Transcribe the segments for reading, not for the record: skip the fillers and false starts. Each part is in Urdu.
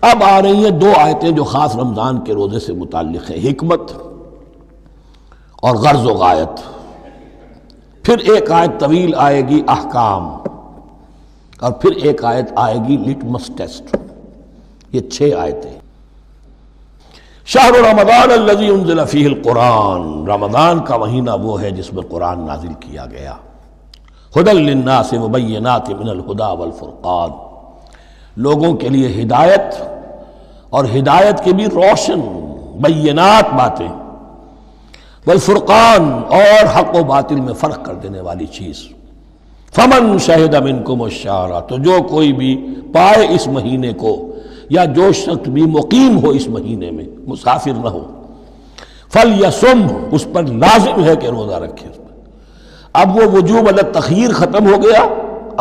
اب آ رہی ہیں دو آیتیں جو خاص رمضان کے روزے سے متعلق ہیں، حکمت اور غرض و غایت۔ پھر ایک آیت طویل آئے گی احکام، اور پھر ایک آیت آئے گی لٹمس ٹیسٹ۔ یہ 6 آیتیں۔ شہر رمضان الذی انزل فیہ القرآن، رمضان کا مہینہ وہ ہے جس میں قرآن نازل کیا گیا۔ ھدی للناس وبینات من الھدی والفرقان، لوگوں کے لیے ہدایت، اور ہدایت کی بھی روشن بینات باتیں، والفرقان، اور حق و باطل میں فرق کر دینے والی چیز۔ فمن شہد منکم الشہر، تو جو کوئی بھی پائے اس مہینے کو، یا جو شخص بھی مقیم ہو اس مہینے میں، مسافر نہ ہو، فلیصم، اس پر لازم ہے کہ روزہ رکھے۔ اب وہ وجوب علی التخییر ختم ہو گیا،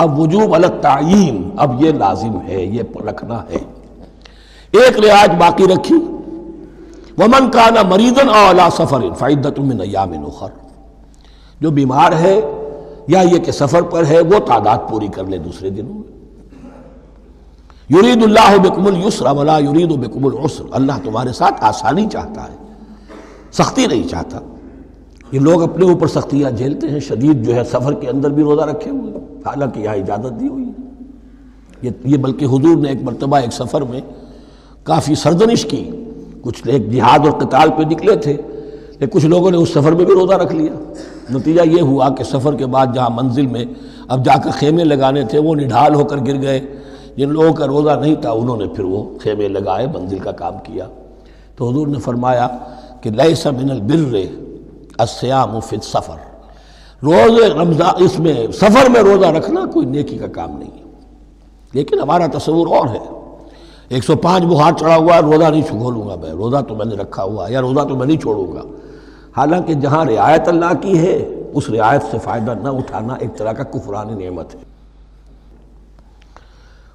اب وجوب علی التعیین، اب یہ لازم ہے، یہ رکھنا ہے۔ ایک رعایت باقی رکھی، ومن کان مریضا او علی سفر فعدۃ من ایام اخر، جو بیمار ہے یا یہ کہ سفر پر ہے وہ تعداد پوری کر لے دوسرے دنوں میں۔ یرید اللہ بکم الیسر ولا یرید بکم العسر، اللہ تمہارے ساتھ آسانی چاہتا ہے، سختی نہیں چاہتا۔ یہ لوگ اپنے اوپر سختیاں جھیلتے ہیں، شدید جو ہے سفر کے اندر بھی روزہ رکھے ہوئے، حالانکہ یہاں اجازت دی ہوئی ہے۔ یہ بلکہ حضور نے ایک مرتبہ ایک سفر میں کافی سرزنش کی، کچھ ایک جہاد اور قتال پہ نکلے تھے، لیکن کچھ لوگوں نے اس سفر میں بھی روزہ رکھ لیا۔ نتیجہ یہ ہوا کہ سفر کے بعد جہاں منزل میں اب جا کر خیمے لگانے تھے وہ نڈھال ہو کر گر گئے۔ جن لوگوں کا روزہ نہیں تھا انہوں نے پھر وہ خیمے لگائے، منزل کا کام کیا۔ تو حضور نے فرمایا کہ لیس من البر الصیام فی السفر، روزے رمضان اس میں سفر میں روزہ رکھنا کوئی نیکی کا کام نہیں ہے۔ لیکن ہمارا تصور اور ہے، 105 بخار چڑھا ہوا ہے، روزہ نہیں کھولوں گا میں، روزہ تو میں نے رکھا ہوا ہے، یا روزہ تو میں نہیں چھوڑوں گا۔ حالانکہ جہاں رعایت اللہ کی ہے اس رعایت سے فائدہ نہ اٹھانا ایک طرح کا کفران نعمت ہے۔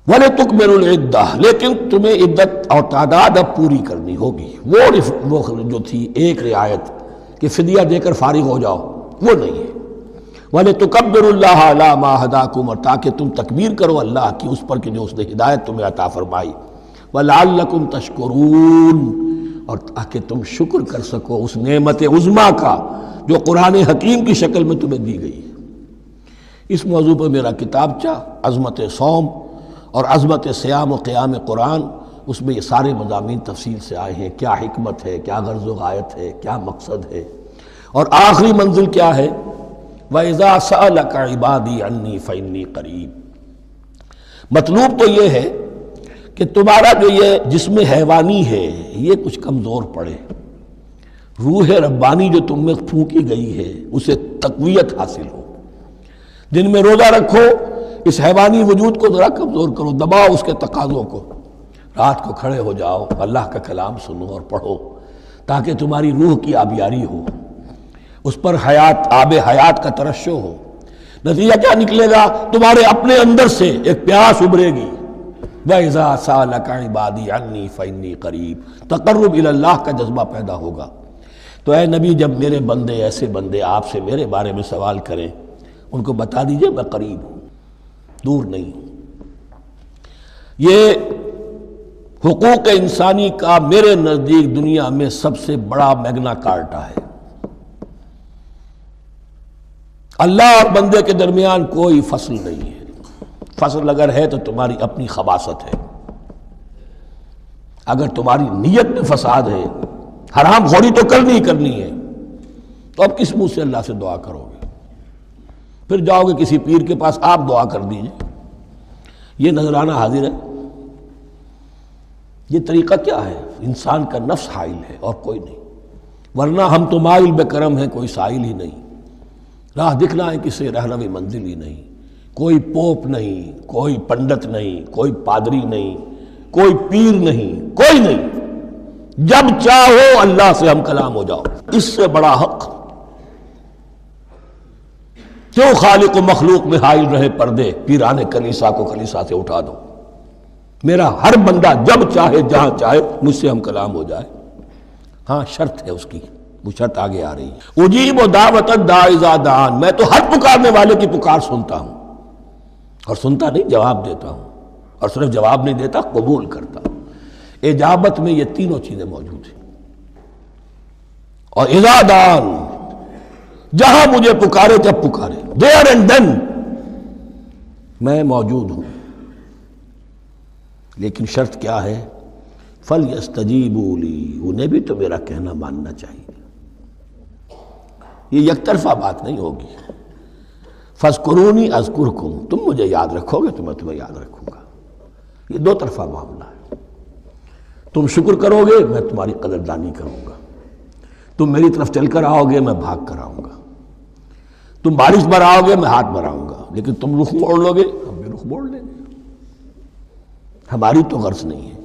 وَلِتُكْمِلُوا الْعِدَّةَ، لیکن تمہیں عدت اور تعداد اب پوری کرنی ہوگی۔ وہ جو تھی ایک رعایت کہ فدیہ دے کر فارغ ہو جاؤ، وہ نہیں ہے۔ وَلِتُكَبِّرُوا اللَّهَ عَلَىٰ مَا هَدَاكُمْ، اور تاکہ تم تکبیر کرو اللہ کی اس پر کہ جو اس نے ہدایت تمہیں عطا فرمائی۔ وَلَعَلَّكُمْ تَشْكُرُونَ، اور تاکہ تم شکر کر سکو اس نعمت عظمیٰ کا جو قرآن حکیم کی شکل میں تمہیں دی گئی ہے۔ اس موضوع پر میرا کتابچہ عظمت صوم اور عظمت صیام و قیام قرآن، اس میں یہ سارے مضامین تفصیل سے آئے ہیں، کیا حکمت ہے، کیا غرض و غایت ہے، کیا مقصد ہے، اور آخری منزل کیا ہے، وَإِذَا سَأَلَكَ عِبَادِي عَنِّي فَإِنِّي قَرِيبٌ۔ مطلوب تو یہ ہے کہ تمہارا جو یہ جسم حیوانی ہے یہ کچھ کمزور پڑے، روح ربانی جو تم میں پھونکی گئی ہے اسے تقویت حاصل ہو۔ دن میں روزہ رکھو، اس حیوانی وجود کو ذرا کمزور کرو، دباؤ اس کے تقاضوں کو، رات کو کھڑے ہو جاؤ، اللہ کا کلام سنو اور پڑھو، تاکہ تمہاری روح کی آبیاری ہو، اس پر آب حیات کا ترشح ہو۔ نتیجہ کیا نکلے گا؟ تمہارے اپنے اندر سے ایک پیاس ابھرے گی، وَإِذَا سَأَلَكَ عِبَادِي عَنِّي فَإِنِّي قَرِيبٌ، تقرب الی اللہ کا جذبہ پیدا ہوگا۔ تو اے نبی، جب میرے بندے، ایسے بندے آپ سے میرے بارے میں سوال کریں، ان کو بتا دیجئے میں قریب ہوں، دور نہیں ہوں۔ یہ حقوق انسانی کا میرے نزدیک دنیا میں سب سے بڑا میگنا کارٹا ہے۔ اللہ اور بندے کے درمیان کوئی فصل نہیں ہے، فصل اگر ہے تو تمہاری اپنی خباثت ہے۔ اگر تمہاری نیت میں فساد ہے، حرام خوری تو کرنی ہی کرنی ہے، تو اب کس منہ سے اللہ سے دعا کرو گے؟ پھر جاؤ گے کسی پیر کے پاس، آپ دعا کر دیجئے، یہ نذرانہ حاضر ہے؟ یہ طریقہ کیا ہے؟ انسان کا نفس حائل ہے اور کوئی نہیں، ورنہ ہم تو مائل بے کرم ہیں، کوئی سائل ہی نہیں، راہ دکھنا ہے کسی رہنوی منزل ہی نہیں، کوئی پوپ نہیں، کوئی پنڈت نہیں، کوئی پادری نہیں، کوئی پیر نہیں، کوئی نہیں۔ جب چاہو اللہ سے ہم کلام ہو جاؤ، اس سے بڑا حق کیوں خالق و مخلوق میں حائل رہے پردے؟ پیران کلیسا کو کلیسا سے اٹھا دو، میرا ہر بندہ جب چاہے جہاں چاہے مجھ سے ہم کلام ہو جائے۔ ہاں شرط ہے اس کی، وہ شرط آگے آ رہی ہے، اجیب دعوت الداعی اذا دعان، میں تو ہر پکارنے والے کی پکار سنتا ہوں، اور سنتا نہیں جواب دیتا ہوں، اور صرف جواب نہیں دیتا، قبول کرتا ہوں۔ اجابت میں یہ تینوں چیزیں موجود ہیں. اور اذا دان، جہاں مجھے پکارے جب پکارے، دیر اینڈ دین میں موجود ہوں. لیکن شرط کیا ہے؟ فَلْيَسْتَجِيبُوا لِي، انہیں بھی تو میرا کہنا ماننا چاہیے. یہ یک طرفہ بات نہیں ہوگی. فَاذْكُرُونِي أَذْكُرْكُمْ، تم مجھے یاد رکھو گے تو میں تمہیں یاد رکھوں گا. یہ دو طرفہ معاملہ ہے. تم شکر کرو گے میں تمہاری قدردانی کروں گا. تم میری طرف چل کر آؤ گے میں بھاگ کر آؤں گا. تم بارش برآؤ گے میں ہاتھ بڑھاؤں گا. لیکن تم رخ موڑ لو گے ہم بھی رخ موڑ لیں گے. ہماری تو غرض نہیں ہے،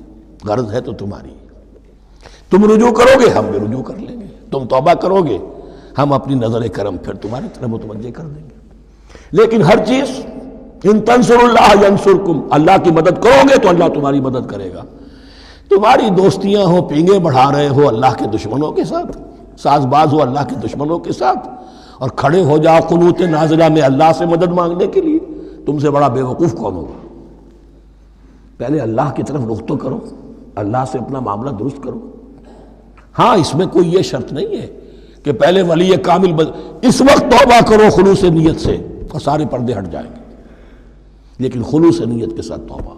غرض ہے تو تمہاری. تم رجوع کرو گے ہم بھی رجوع کر لیں گے. تم توبہ کرو گے ہم اپنی نظر کرم پھر تمہاری طرف متوجہ کر دیں گے. لیکن ہر چیز ان تنصر اللہ ینصرکم، اللہ کی مدد کرو گے تو اللہ تمہاری مدد کرے گا. تمہاری دوستیاں ہو، پینگے بڑھا رہے ہو اللہ کے دشمنوں کے ساتھ، ساز باز ہو اللہ کے دشمنوں کے ساتھ، اور کھڑے ہو جاؤ قنوت نازلہ میں اللہ سے مدد مانگنے کے لیے، تم سے بڑا بے وقوف کون ہوگا؟ پہلے اللہ کی طرف رخ تو کرو، اللہ سے اپنا معاملہ درست کرو. ہاں اس میں کوئی یہ شرط نہیں ہے کہ پہلے ولی کامل اس وقت توبہ کرو خلوص نیت سے اور سارے پردے ہٹ جائیں گے. لیکن خلوص نیت کے ساتھ توبہ.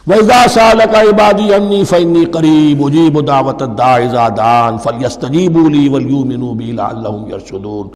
وَإِذَا سَأَلَكَ عِبَادِي عَنِّي فَإِنِّي قَرِيبٌ أُجِيبُ دَعْوَةَ الدَّاعِ إِذَا دَعَانِ فَلْيَسْتَجِيبُوا لِي وَلْيُؤْمِنُوا بِي لَعَلَّهُمْ يَرْشُدُونَ.